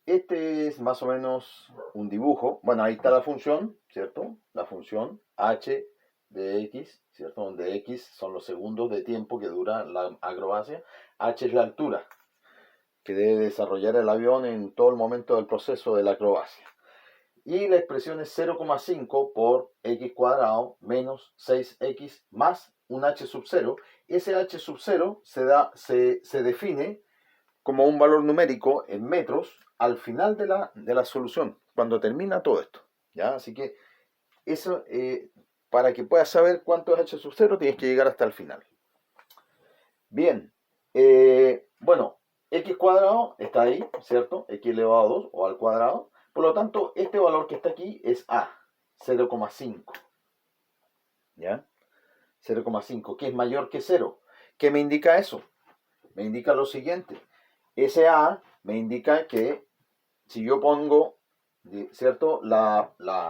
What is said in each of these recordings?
Este es más o menos un dibujo. Bueno, ahí está la función, ¿cierto? La función h de x, ¿cierto? Donde x son los segundos de tiempo que dura la acrobacia. H es la altura que debe desarrollar el avión en todo el momento del proceso de la acrobacia. Y la expresión es 0,5 por x cuadrado menos 6x más un h sub 0. Ese h sub 0 se define como un valor numérico en metros al final de la solución, cuando termina todo esto. ¿Ya? Así que eso, para que puedas saber cuánto es h sub 0, tienes que llegar hasta el final. Bien, bueno, x cuadrado está ahí, ¿cierto? X elevado a 2 o al cuadrado. Por lo tanto, este valor que está aquí es a, 0,5. ¿Ya? 0,5, que es mayor que 0. ¿Qué me indica eso? Me indica lo siguiente. Ese a me indica que si yo pongo, ¿cierto? La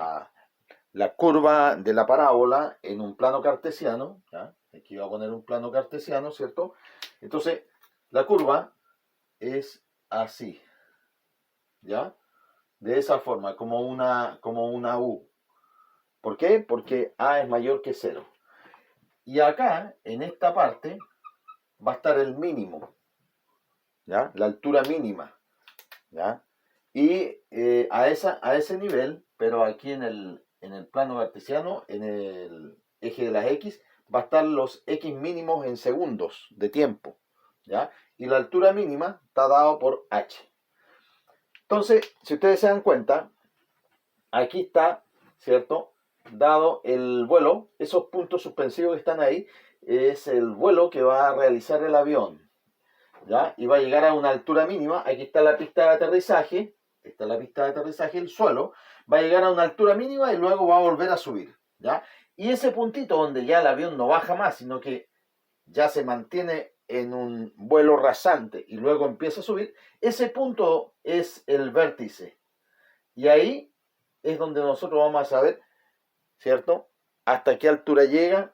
curva de la parábola en un plano cartesiano, ¿ya? Aquí voy a poner un plano cartesiano, ¿cierto? Entonces, la curva es así, ¿ya? De esa forma, como una U. ¿Por qué? Porque A es mayor que 0. Y acá, en esta parte, va a estar el mínimo, ¿ya? La altura mínima, ¿ya? Y a ese nivel, pero aquí en el plano cartesiano, en el eje de las X, va a estar los X mínimos en segundos de tiempo, ¿ya? Y la altura mínima está dado por H. Entonces, si ustedes se dan cuenta, aquí está, ¿cierto? Dado el vuelo, esos puntos suspensivos que están ahí, es el vuelo que va a realizar el avión, ¿ya? Y va a llegar a una altura mínima. Aquí está la pista de aterrizaje, esta es la pista de aterrizaje, el suelo, va a llegar a una altura mínima y luego va a volver a subir, ¿ya? Y ese puntito donde ya el avión no baja más, sino que ya se mantiene en un vuelo rasante y luego empieza a subir, ese punto es el vértice. Y ahí es donde nosotros vamos a saber, ¿cierto? Hasta qué altura llega,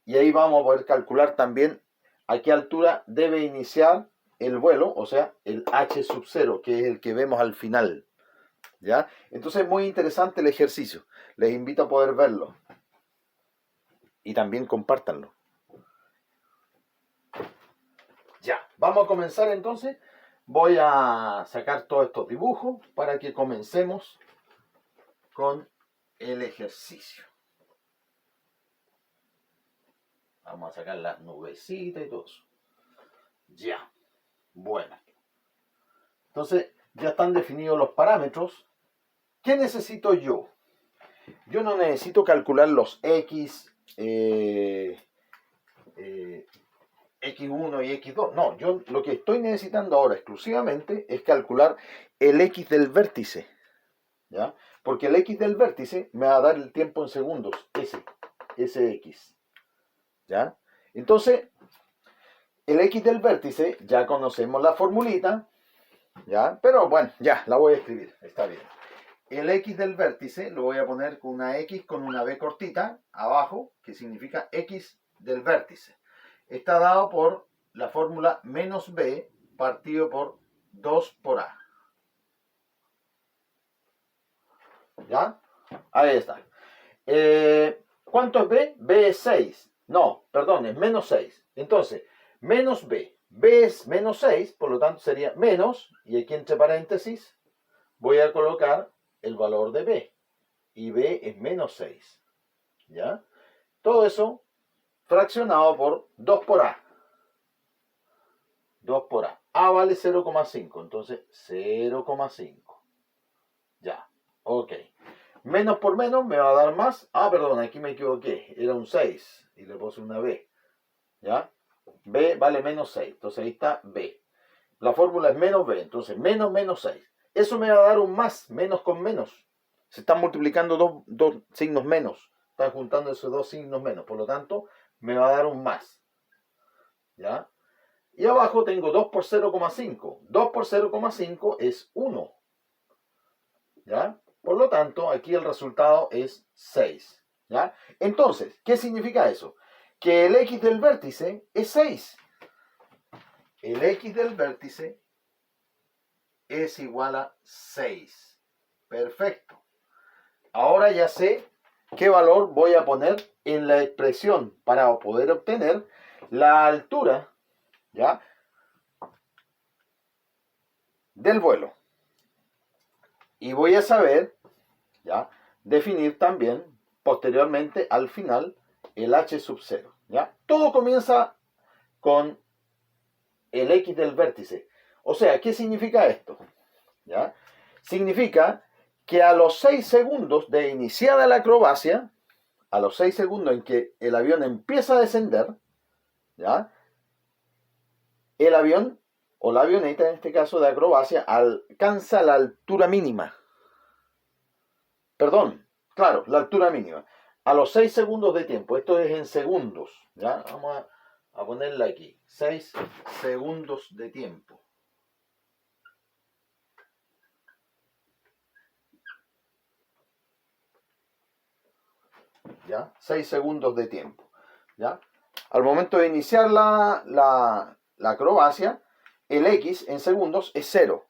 y ahí vamos a poder calcular también a qué altura debe iniciar el vuelo, o sea, el h sub 0, que es el que vemos al final. ¿Ya? Entonces es muy interesante el ejercicio. Les invito a poder verlo. Y también compártanlo. Ya, vamos a comenzar entonces. Voy a sacar todos estos dibujos para que comencemos con el ejercicio. Vamos a sacar las nubecitas y todo eso. Ya, bueno. Entonces, ya están definidos los parámetros. ¿Qué necesito yo? Yo no necesito calcular los X, X1 y X2. No, yo lo que estoy necesitando ahora exclusivamente es calcular el X del vértice. ¿Ya? Porque el X del vértice me va a dar el tiempo en segundos, ese X. ¿Ya? Entonces, el X del vértice, ya conocemos la formulita, ¿ya? Pero bueno, ya, la voy a escribir, está bien. El X del vértice lo voy a poner con una X con una B cortita abajo, que significa X del vértice. Está dado por la fórmula menos B partido por 2 por A. ¿Ya? Ahí está. ¿Cuánto es B? B es 6. No, perdón, es menos 6. Entonces, menos B. B es menos 6, por lo tanto sería menos, y aquí entre paréntesis voy a colocar el valor de B. Y B es menos 6. ¿Ya? Todo eso fraccionado por 2 por A. 2 por A. A vale 0,5, entonces 0,5. Ya, ok. Menos por menos me va a dar más. Ah, perdón, aquí me equivoqué. Era un 6 y le puse una B. ¿Ya? B vale menos 6. Entonces ahí está B. La fórmula es menos B. Entonces menos 6. Eso me va a dar un más. Menos con menos. Se están multiplicando dos signos menos. Están juntando esos dos signos menos. Por lo tanto, me va a dar un más. ¿Ya? Y abajo tengo 2 por 0,5. 2 por 0,5 es 1. ¿Ya? Por lo tanto, aquí el resultado es 6. ¿Ya? Entonces, ¿qué significa eso? Que el X del vértice es 6. El X del vértice es igual a 6. Perfecto. Ahora ya sé qué valor voy a poner en la expresión para poder obtener la altura, ¿ya?, del vuelo. Y voy a saber, ¿ya?, definir también posteriormente al final el h sub 0. ¿Ya? Todo comienza con el x del vértice. O sea, ¿qué significa esto? ¿Ya? Significa que a los 6 segundos de iniciada la acrobacia, a los 6 segundos en que el avión empieza a descender, ¿ya?, el avión, o la avioneta en este caso de acrobacia, alcanza la altura mínima. Perdón, claro, la altura mínima. A los 6 segundos de tiempo, esto es en segundos, ¿ya? Vamos a ponerla aquí, 6 segundos de tiempo. ¿Ya? 6 segundos de tiempo, ¿ya? Al momento de iniciar la acrobacia, el X en segundos es 0.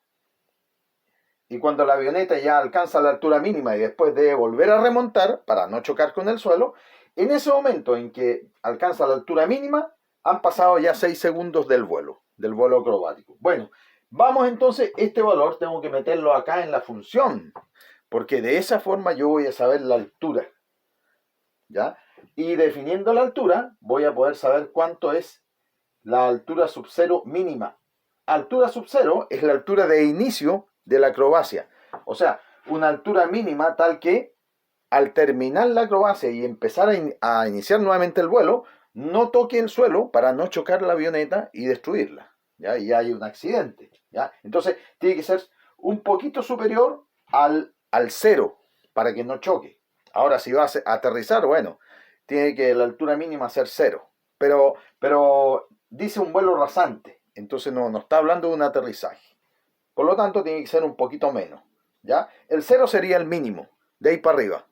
Y cuando la avioneta ya alcanza la altura mínima y después debe volver a remontar para no chocar con el suelo, en ese momento en que alcanza la altura mínima, han pasado ya 6 segundos del vuelo acrobático. Bueno, vamos entonces, este valor tengo que meterlo acá en la función, porque de esa forma yo voy a saber la altura, ¿ya? Y definiendo la altura, voy a poder saber cuánto es la altura sub 0 mínima. Altura sub 0 es la altura de inicio de la acrobacia. O sea, una altura mínima tal que al terminar la acrobacia y empezar a iniciar nuevamente el vuelo, no toque el suelo para no chocar la avioneta y destruirla, ¿ya? Y hay un accidente, ¿ya? Entonces, tiene que ser un poquito superior al 0 para que no choque. Ahora, si va a aterrizar, bueno, tiene que la altura mínima ser 0. Pero dice un vuelo rasante, entonces no está hablando de un aterrizaje. Por lo tanto, tiene que ser un poquito menos, ¿ya? El 0 sería el mínimo, de ahí para arriba,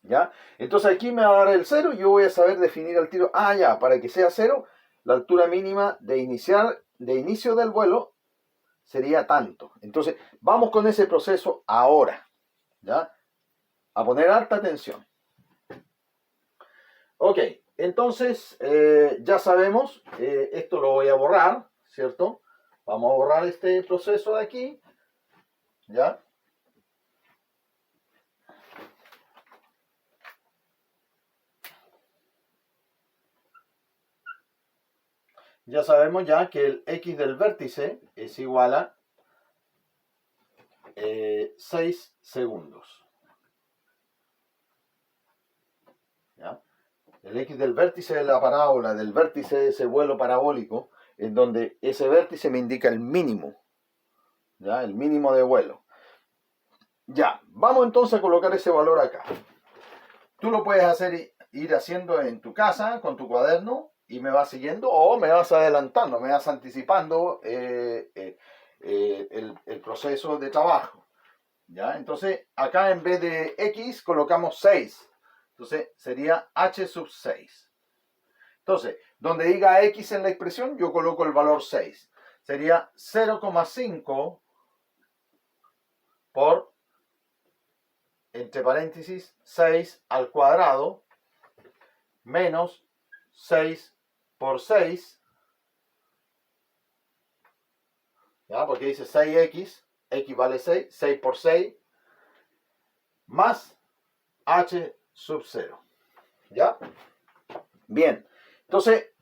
¿ya? Entonces aquí me va a dar el 0 y yo voy a saber definir al tiro. Ah, ya, para que sea 0, la altura mínima de inicio del vuelo sería tanto. Entonces, vamos con ese proceso ahora, ¿ya? A poner alta atención. Ok, entonces ya sabemos, esto lo voy a borrar, ¿cierto? Vamos a borrar este proceso de aquí, ¿ya? Ya sabemos ya que el x del vértice es igual a 6 segundos. ¿Ya? El x del vértice de la parábola, del vértice de ese vuelo parabólico, en donde ese vértice me indica el mínimo, ¿ya? El mínimo de vuelo. Ya, vamos entonces a colocar ese valor acá. Tú lo puedes hacer, ir haciendo en tu casa con tu cuaderno y me vas siguiendo, o me vas adelantando, me vas anticipando el proceso de trabajo, ¿ya? Entonces, acá en vez de x colocamos 6. Entonces, sería h sub 6. Entonces, donde diga x en la expresión, yo coloco el valor 6. Sería 0,5 por, entre paréntesis, 6 al cuadrado menos 6 por 6, ¿ya? Porque dice 6x, x vale 6, 6 por 6, más h sub 0, ¿ya? Bien, entonces,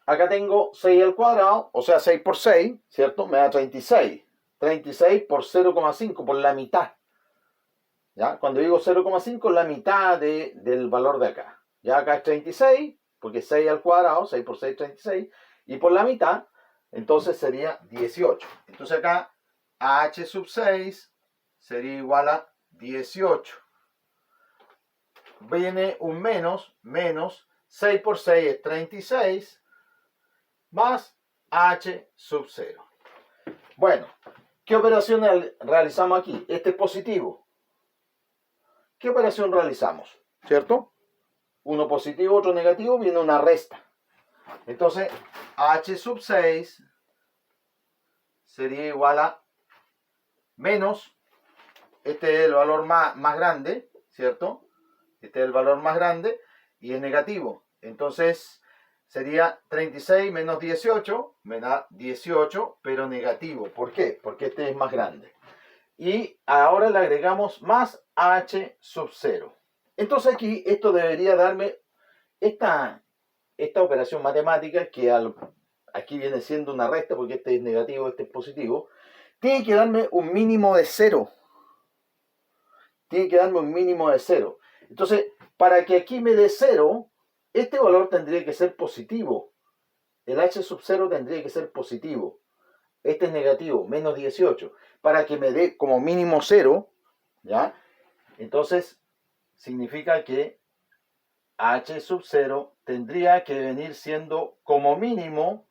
acá tengo 6 al cuadrado, o sea, 6 por 6, ¿cierto? Me da 36. 36 por 0,5, por la mitad, ¿ya? Cuando digo 0,5, la mitad del valor de acá. Ya acá es 36, porque 6 al cuadrado, 6 por 6, 36, y por la mitad, entonces sería 18. Entonces acá, h sub 6 sería igual a 18. Viene un menos, 6 por 6 es 36, más h sub 0. Bueno, ¿qué operación realizamos aquí? Este es positivo. ¿Qué operación realizamos? ¿Cierto? Uno positivo, otro negativo, viene una resta. Entonces, h sub 6 sería igual a menos, este es el valor más grande, ¿cierto? Este es el valor más grande y es negativo. Entonces sería 36 menos 18, me da 18, pero negativo. ¿Por qué? Porque este es más grande. Y ahora le agregamos más h sub 0. Entonces aquí esto debería darme esta operación matemática que aquí viene siendo una resta porque este es negativo, este es positivo. Tiene que darme un mínimo de 0. Tiene que darme un mínimo de 0. Entonces, para que aquí me dé 0, este valor tendría que ser positivo. El h sub 0 tendría que ser positivo. Este es negativo, menos 18. Para que me dé como mínimo 0, ¿ya? Entonces, significa que h sub 0 tendría que venir siendo como mínimo,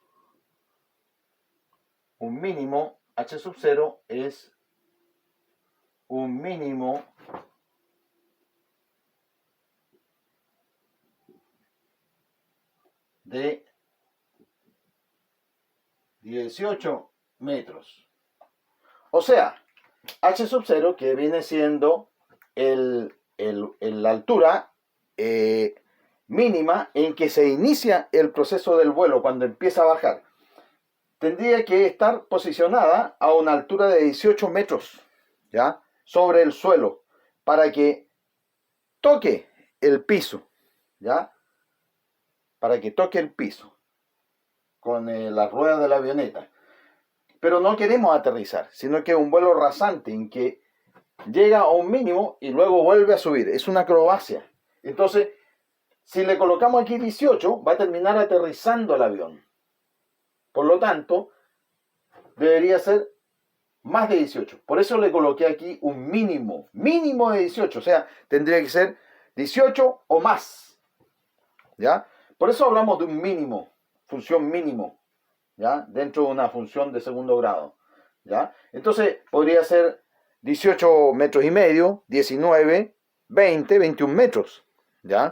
un mínimo, h sub 0 es un mínimo de 18 metros. O sea, h sub 0, que viene siendo la altura mínima en que se inicia el proceso del vuelo cuando empieza a bajar, tendría que estar posicionada a una altura de 18 metros, ¿ya? Sobre el suelo, para que toque el piso, ¿ya? Para que toque el piso con las ruedas de la avioneta. Pero no queremos aterrizar, sino que es un vuelo rasante en que llega a un mínimo y luego vuelve a subir. Es una acrobacia. Entonces, si le colocamos aquí 18, va a terminar aterrizando el avión. Por lo tanto, debería ser más de 18. Por eso le coloqué aquí un mínimo de 18. O sea, tendría que ser 18 o más. ¿Ya? Por eso hablamos de un mínimo, función mínimo, ¿ya? Dentro de una función de segundo grado, ¿ya? Entonces, podría ser 18 metros y medio, 19, 20, 21 metros, ¿ya?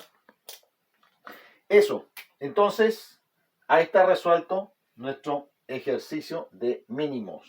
Eso. Entonces, ahí está resuelto nuestro ejercicio de mínimos.